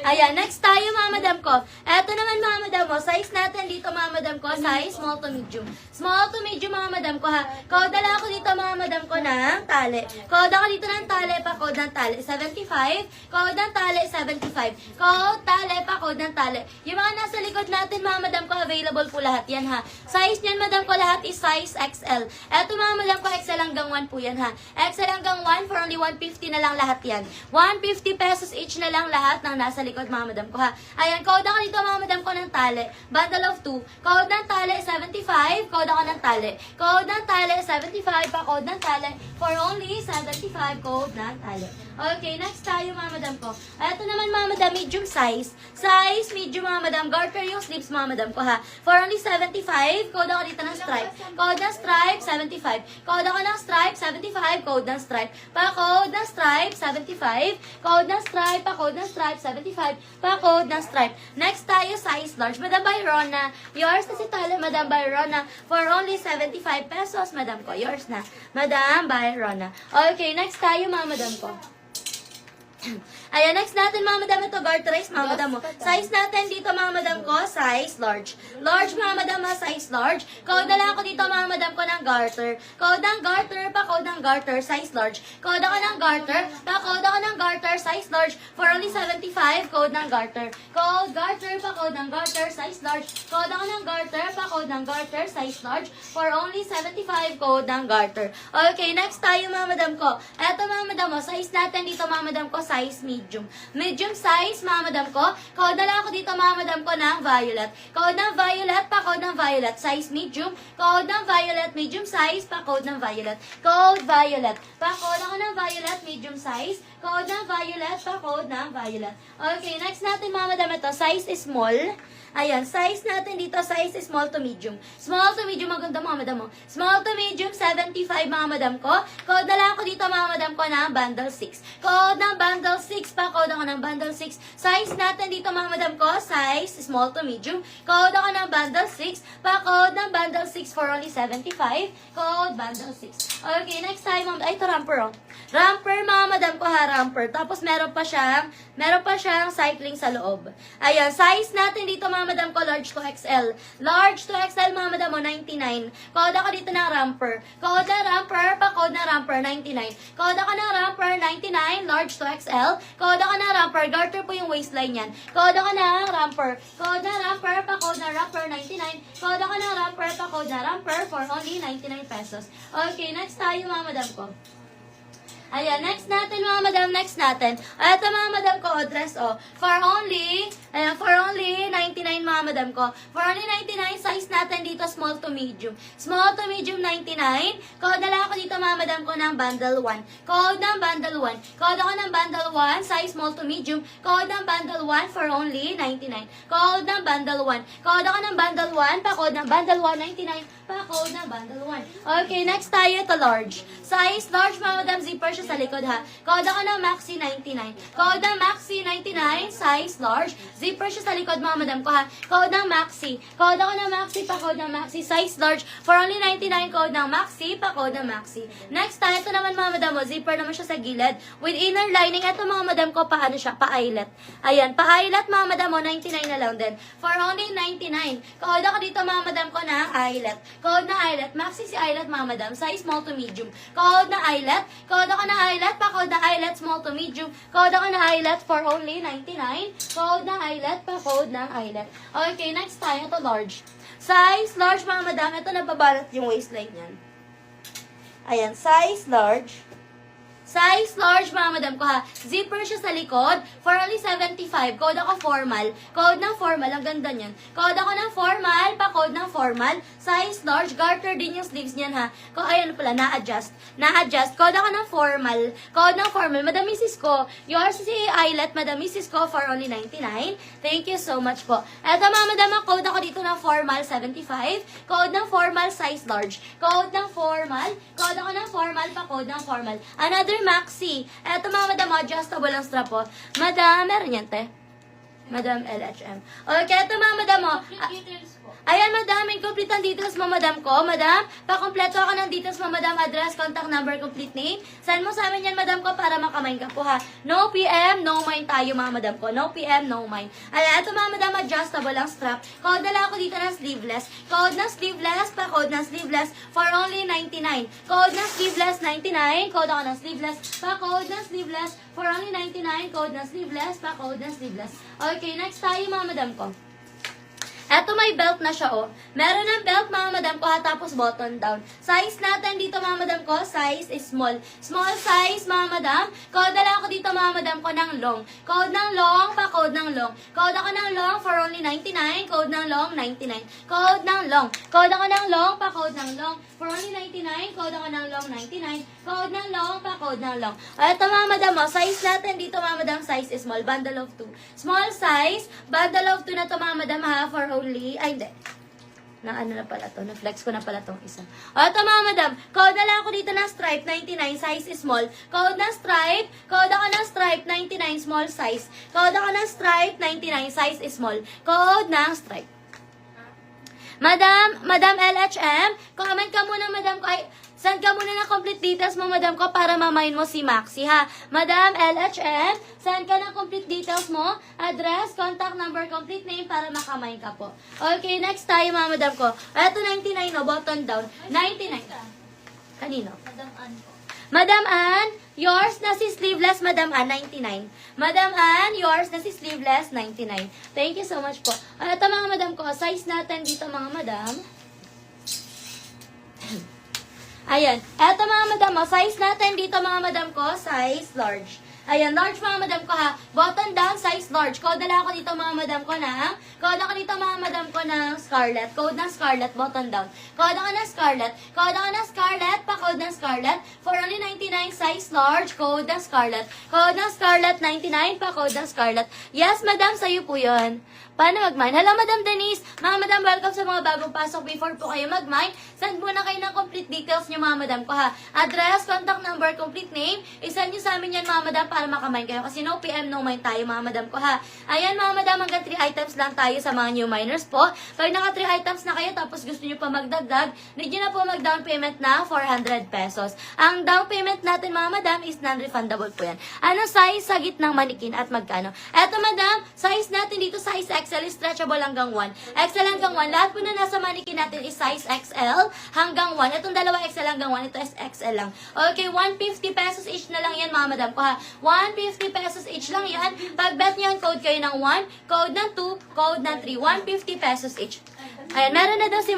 Ayan, next tayo mga madam ko. Eto naman mga madam mo, size natin dito mga madam ko, size small to medium. Small to medium mga madam ko ha. Kodala ko dito mga madam ko ng tali. Koda ko dito ng tali, pa code ng tali, 75. Code ng tali, 75. Code, tali, pa code ng tali. Yung mga nasa likod natin mga madam ko, available po lahat yan ha. Size niyan madam ko lahat is size XL. Eto mga madam ko, XL hanggang 1 po yan ha. XL hanggang 1 for only 150 na lang lahat yan. 150 pesos each na lang lahat ng nasa likod mga madam ko ha. Ayan, code ako dito mga madam ko ng tali. Bundle of 2. Code ng tali 75. Code ako ng tali. Code ng tali 75. Pa code ng tali for only 75. Code ng tali. Okay, next tayo mga madam ko. Ito naman mga madam, medium size. Size medium mga madam. Garter yung sleeves mga madam ko ha. For only 75. Code ako dito ng stripe. Code ng stripe 75. Code ako ng stripe 75. Code ng stripe. Pa code ng stripe 75. Code ng stripe. Pa code ng stripe 75. Pa code ng stripe. Next tayo, size large. Madam Byrona. Yours na si tali, Madam Byrona. For only 75 pesos, madam ko. Yours na. Madam Byrona. Okay, next tayo mga madam ko. Ayan, next natin mga madam, ito garterize mga madam mo. Size natin dito mga madam ko, size large. Large mga madam ha, size large. Code na lang ako dito mga madam ko ng garter. Code ng garter, pa code ng garter, size large. Code ako ng garter, pa code ako ng garter, size large. For only 75, code ng garter. Code garter, pa code ng garter, size large. Code ako ng garter, pa code ng garter, size large. For only 75, code ng garter. Okay, next tayo mga madam ko. Eto mga madam mo, size natin dito mga madam ko, size medium. Medium size, mga madam ko. Code na lang ako dito, mga madam ko, ng violet. Code ng violet, pa code ng violet. Size medium. Code ng violet, medium size, pa code ng violet. Code violet. Pa code ako ng violet, medium size. Code ng violet, pa code ng violet. Okay, next natin, mga madam, ito. Size is small. Ayan, size natin dito, size is small to medium. Small to medium, maganda mga madam mo. Small to medium, 75 mga madam ko. Code na lang ako dito mga madam ko ng bundle 6. Code ng bundle 6 pa, code ako ng bundle 6. Size natin dito mga madam ko, size small to medium. Code ako ng bundle 6 pa, code ng bundle 6 for only 75. Code bundle 6. Okay, next time, ay ito ramper oh. Ramper mga madam ko ha, ramper. Tapos meron pa siyang cycling sa loob. Ayan, size natin dito mga madam ko, large to XL. Large to XL mga madam mo, 99. Code ako dito ng ramper. Code na ramper, pa code na ramper, 99. Code ako ng ramper, 99, large to XL. Code ako ng ramper, garter po yung waistline yan. Code ako ng ramper. Code na ramper, pa code na ramper, 99. Code ako ng ramper, pa code na ramper, for only 99 pesos. Okay, next tayo mga madam ko. Ayan, next natin mga madam, next natin. Ito mga madam ko, dress for only 99 mga madam ko. For only 99, size natin dito, small to medium. Small to medium, 99. Code na lang ako dito mga madam ko ng bundle 1. Code ng bundle 1. Code ako ng bundle 1, size small to medium. Code ng bundle 1 for only 99. Code ng bundle 1. Code ako ng bundle 1, pa code ng bundle 1, 99. Pa code ng bundle 1. Okay, next tayo, ito large. Size large mga madam, zipper siya sa likod ha. Code ako ng maxi 99. Code ng maxi 99, size large. Zipper siya sa likod mga madam ko ha. Code ng maxi. Code ako ng maxi, pa code ng maxi, size large. For only 99, code ng maxi, pa code ng maxi. Next tayo, ito naman mga madam mo, zipper naman siya sa gilid. With inner lining, ito mga madam ko, paano siya? Pa-eyelet. Ayan, pa-eyelet mga madam mo, 99 na lang din. For only 99. Code ako dito mga madam ko na eyelet. Code na eyelet. Maxi si eyelet mga madam, size small to medium. Code na eyelet. Code ako na eyelet, pa code na eyelet, small to medium. Code ako na eyelet for only 99. Code na eyelet, pa code ng eyelet. Okay, next tayo, ito large. Size large mga madam, ito nababalot yung waistline yan. Ayan, size large. Size large mga madam ko ha. Zipper siya sa likod. For only 75. Code ako formal. Code ng formal. Ang ganda niyan. Code ako ng formal. Pa code ng formal. Size large. Garter din yung sleeves niyan ha. Ayan pala. Na-adjust. Na-adjust. Code ako ng formal. Code ng formal. Madam Mrs. ko. Yours si eyelet. Madam Mrs. ko for only 99. Thank you so much po. Eto mga madam. Code ako dito ng formal 75. Code ng formal. Size large. Code ng formal. Code ako ng formal. Pa code ng formal. Another maxi. Eto mga madam, adjustable ang strap po. Madam, meron yan te. Madam LHM. Okay, eto mga madam mo. Ayan, madam, incomplete ang details mo, madam ko. Madam, pakompleto ako ng details mo, madam, address, contact number, complete name. Send mo sa amin yan, madam ko, para makamain ka po, ha. No PM, no mind tayo, mga madam ko. No PM, no mind. Ayan, ito, mga madam, adjustable ang strap. Code dala ako dito ng sleeveless. Code ng sleeveless, pa-code ng sleeveless for only 99. Code ng sleeveless, 99. Code ako ng sleeveless, pa-code ng sleeveless for only 99. Code ng sleeveless, pa-code ng sleeveless. Okay, next tayo, mga madam ko. Eto, may belt na siya, oh. Meron ng belt, mga madam ko, ha, tapos button down. Size natin dito, mga madam ko, size is small. Small size, mga madam. Code dala ako dito, mga madam ko, ng long. Code ng long, pa-code ng long. Code ako ng long for only 99. Code ng long, 99. Code ng long. Code ako ng long, pa-code ng long for only 99. Code ako ng long, 99. Code ng long, pa-code ng long. O, eto, mga madam, oh. Size natin dito, mga madam, size is small. Bundle of 2. Small size, bundle of 2 na to, mga madam, ha, for only, ay, hindi. Na ano na pala to, na-flex ko na pala tong isa. O, ito, mga madam, code na lang ako dito ng stripe, 99, size is small. Code ng stripe, code ako ng stripe, 99, small size. Code ako ng stripe, 99, size is small. Code ng stripe. Madam LHM, comment ka muna, madam ko, ay, send ka muna ng complete details mo, madam ko, para mamayin mo si Maxi, ha. Madam LHM, send ka ng complete details mo, address, contact number, complete name, para makamayin ka po. Okay, next tayo, mga madam ko. Eto, 99, no, button down. 99. Kanino? Madam Ann po. Madam Ann, yours na si sleeveless, Madam Ann, 99. Madam Ann, yours na si sleeveless, 99. Thank you so much po. Ito, mga madam ko, size natin dito, mga madam. Ayan. Eto, mga madam, size natin dito, mga madam ko, size large. Ayan, large, mga madam ko, ha. Button down, size large. Code na ako dito, mga madam ko, code ako dito, mga madam ko, ng scarlet. Code ng scarlet, button down. Code ako ng scarlet. Code ako ng scarlet, pa-code ng scarlet. For only 99, size large, code ng scarlet. Code ng scarlet, 99, pa-code ng scarlet. Yes, madam, sa'yo po yun. Paano mag-mine? Hello, Madam Denise. Mga madam, welcome sa mga bagong pasok. Before po kayo mag-mine, send muna kayo ng complete details nyo, mga madam ko, ha. Address, contact number, complete name. I-send nyo sa amin yan, mga madam, para makamine kayo. Kasi no PM, no mine tayo, mga madam ko, ha. Ayan, mga madam, hanggang 3 items lang tayo sa mga new miners po. Pag naka 3 items na kayo, tapos gusto nyo pa magdagdag, need nyo na po mag-down payment na 400 pesos. Ang down payment natin, mga madam, is non-refundable po yan. Ano size sa gitnang manikin at magkano? Eto, madam, size natin dito, size XL, is stretchable hanggang 1. XL hanggang 1. Lahat po na nasa manikin natin is size XL hanggang 1. Itong dalawa XL hanggang 1, ito is XL lang. Okay, 150 pesos each na lang yan, mga madam ko, ha. 150 pesos each lang yan. Pag bet nyo yan, code kayo ng 1, code ng 2, code ng 3. 150 pesos each. Ayan, meron na daw si